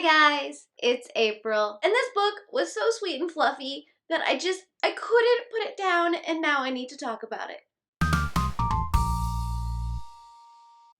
Hi guys, it's April, and this book was so sweet and fluffy that I couldn't put it down, and now I need to talk about it.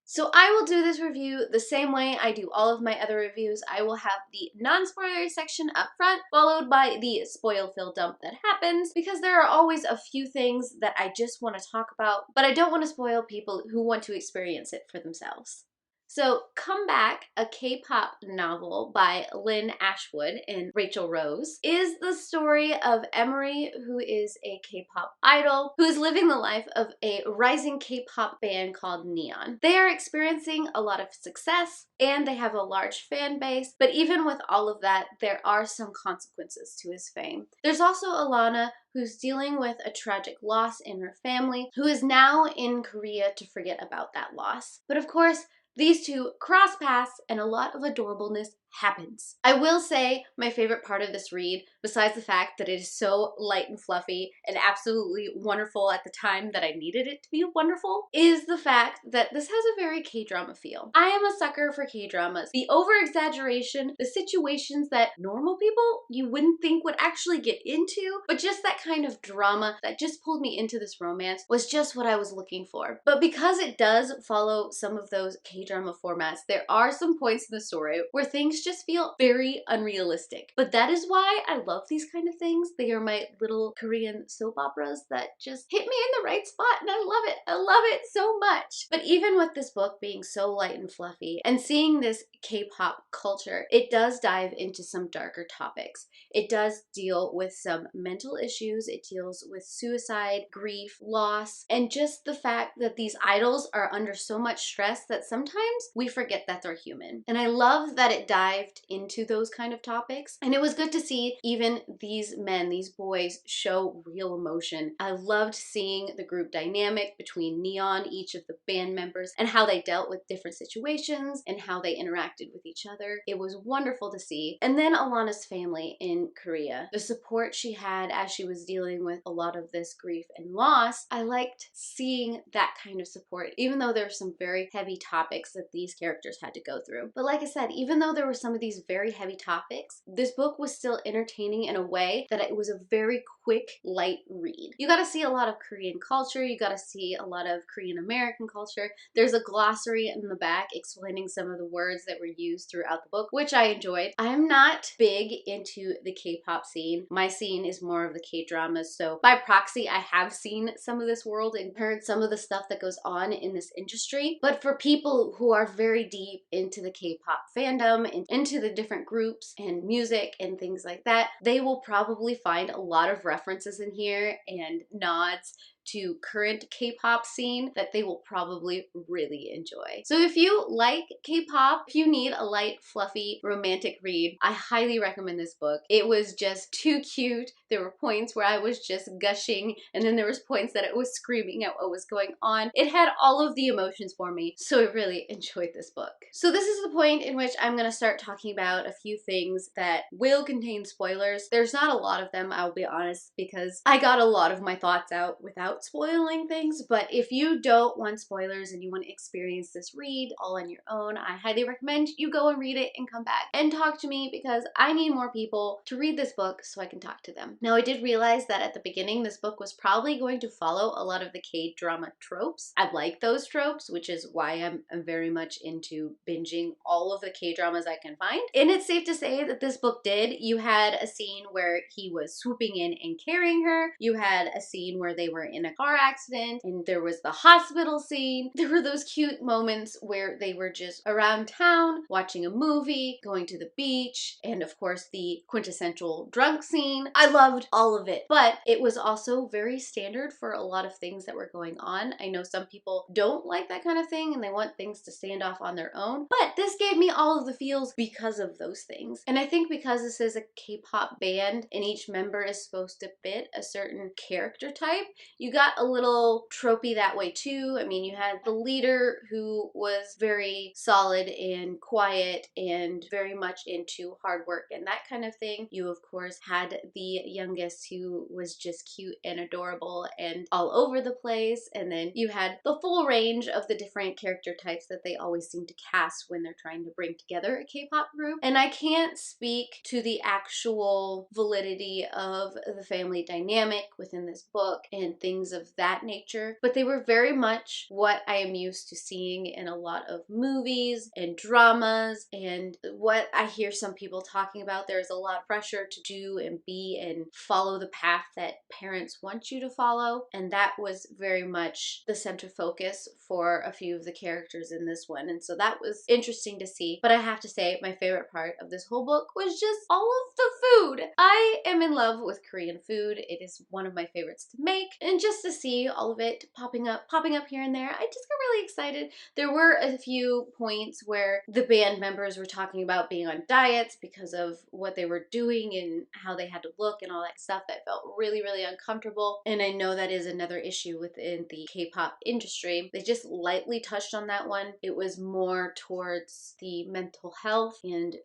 So I will do this review the same way I do all of my other reviews. I will have the non-spoilery section up front, followed by the spoil-filled dump that happens, because there are always a few things that I just want to talk about, but I don't want to spoil people who want to experience it for themselves. So Come Back, a K-pop novel by Lyn Ashwood and Rachel Rose, is the story of Emery, who is a K-pop idol, who is living the life of a rising K-pop band called Neon. They are experiencing a lot of success, and they have a large fan base, but even with all of that, there are some consequences to his fame. There's also Alana, who's dealing with a tragic loss in her family, who is now in Korea to forget about that loss. But of course, these two cross paths and a lot of adorableness happens. I will say my favorite part of this read, besides the fact that it is so light and fluffy and absolutely wonderful at the time that I needed it to be wonderful, is the fact that this has a very K-drama feel. I am a sucker for K-dramas. The over-exaggeration, the situations that normal people you wouldn't think would actually get into, but just that kind of drama that just pulled me into this romance was just what I was looking for. But because it does follow some of those K-drama formats, there are some points in the story where things just feel very unrealistic. But that is why I love these kind of things. They are my little Korean soap operas that just hit me in the right spot, and I love it. I love it so much. But even with this book being so light and fluffy and seeing this K-pop culture, it does dive into some darker topics. It does deal with some mental issues. It deals with suicide, grief, loss, and just the fact that these idols are under so much stress that sometimes we forget that they're human. And I love that it dived into those kind of topics. And it was good to see even these men, these boys, show real emotion. I loved seeing the group dynamic between Neon, each of the band members, and how they dealt with different situations and how they interacted with each other. It was wonderful to see. And then Alana's family in Korea, the support she had as she was dealing with a lot of this grief and loss. I liked seeing that kind of support, even though there were some very heavy topics that these characters had to go through. But like I said, even though there were some of these very heavy topics, this book was still entertaining in a way that it was a very quick, light read. You got to see a lot of Korean culture, you got to see a lot of Korean American culture. There's a glossary in the back explaining some of the words that were used throughout the book, which I enjoyed. I'm not big into the K-pop scene. My scene is more of the K-dramas, so by proxy, I have seen some of this world and heard some of the stuff that goes on in this industry. But for people who are very deep into the K-pop fandom and into the different groups and music and things like that, they will probably find a lot of references in here and nods to current K-pop scene that they will probably really enjoy. So if you like K-pop, if you need a light, fluffy, romantic read, I highly recommend this book. It was just too cute. There were points where I was just gushing, and then there was points that it was screaming at what was going on. It had all of the emotions for me, so I really enjoyed this book. So this is the point in which I'm gonna start talking about a few things that will contain spoilers. There's not a lot of them, I'll be honest, because I got a lot of my thoughts out without spoiling things, but if you don't want spoilers and you want to experience this read all on your own, I highly recommend you go and read it and come back and talk to me, because I need more people to read this book so I can talk to them. Now, I did realize that at the beginning this book was probably going to follow a lot of the K-drama tropes. I like those tropes, which is why I'm very much into binging all of the K-dramas I can find. And it's safe to say that this book did. You had a scene where he was swooping in and carrying her. You had a scene where they were in a car accident, and there was the hospital scene. There were those cute moments where they were just around town, watching a movie, going to the beach, and of course the quintessential drunk scene. I loved all of it, but it was also very standard for a lot of things that were going on. I know some people don't like that kind of thing and they want things to stand off on their own, but this gave me all of the feels because of those things. And I think because this is a K-pop band and each member is supposed to fit a certain character type, you you got a little tropey that way too. I mean, you had the leader who was very solid and quiet and very much into hard work and that kind of thing. You, of course, had the youngest who was just cute and adorable and all over the place. And then you had the full range of the different character types that they always seem to cast when they're trying to bring together a K-pop group. And I can't speak to the actual validity of the family dynamic within this book and things of that nature, but they were very much what I am used to seeing in a lot of movies and dramas, and what I hear some people talking about. There's a lot of pressure to do and be and follow the path that parents want you to follow, and that was very much the center focus for a few of the characters in this one, and so that was interesting to see. But I have to say, my favorite part of this whole book was just all of the food. I am in love with Korean food. It is one of my favorites to make, and just to see all of it popping up here and there, I just got really excited. There were a few points where the band members were talking about being on diets because of what they were doing and how they had to look and all that stuff that felt really, really uncomfortable. And I know that is another issue within the K-pop industry. They just lightly touched on that one. It was more towards the mental health and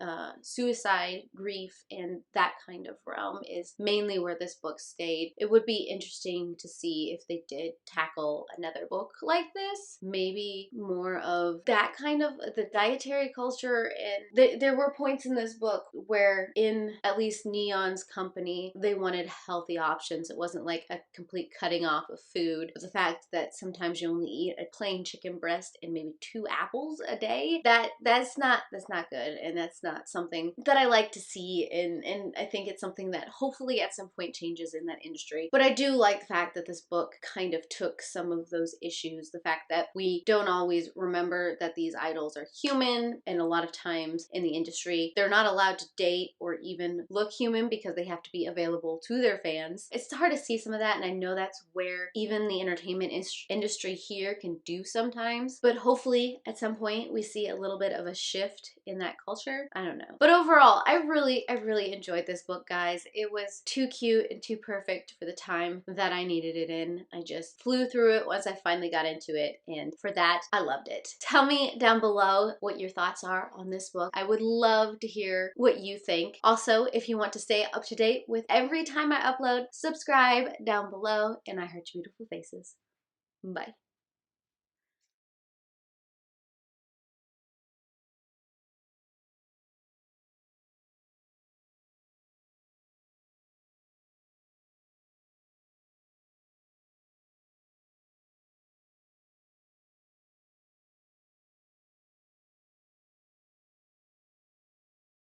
suicide, grief, and that kind of realm is mainly where this book stayed. It would be interesting to see if they did tackle another book like this, maybe more of that kind of the dietary culture. And there were points in this book where in at least Neon's company, they wanted healthy options. It wasn't like a complete cutting off of food. The fact that sometimes you only eat a plain chicken breast and maybe 2 apples a day, that's not good, and that's not something that I like to see, and I think it's something that hopefully at some point changes in that industry. But I do like the fact that this book kind of took some of those issues, the fact that we don't always remember that these idols are human, and a lot of times in the industry they're not allowed to date or even look human because they have to be available to their fans. It's hard to see some of that, and I know that's where even the entertainment industry here can do sometimes, but hopefully at some point we see a little bit of a shift in that culture. I don't know. But overall, I really enjoyed this book, guys. It was too cute and too perfect for the time that I needed it in. I just flew through it once I finally got into it, and for that, I loved it. Tell me down below what your thoughts are on this book. I would love to hear what you think. Also, if you want to stay up to date with every time I upload, subscribe down below, and I heart your beautiful faces. Bye.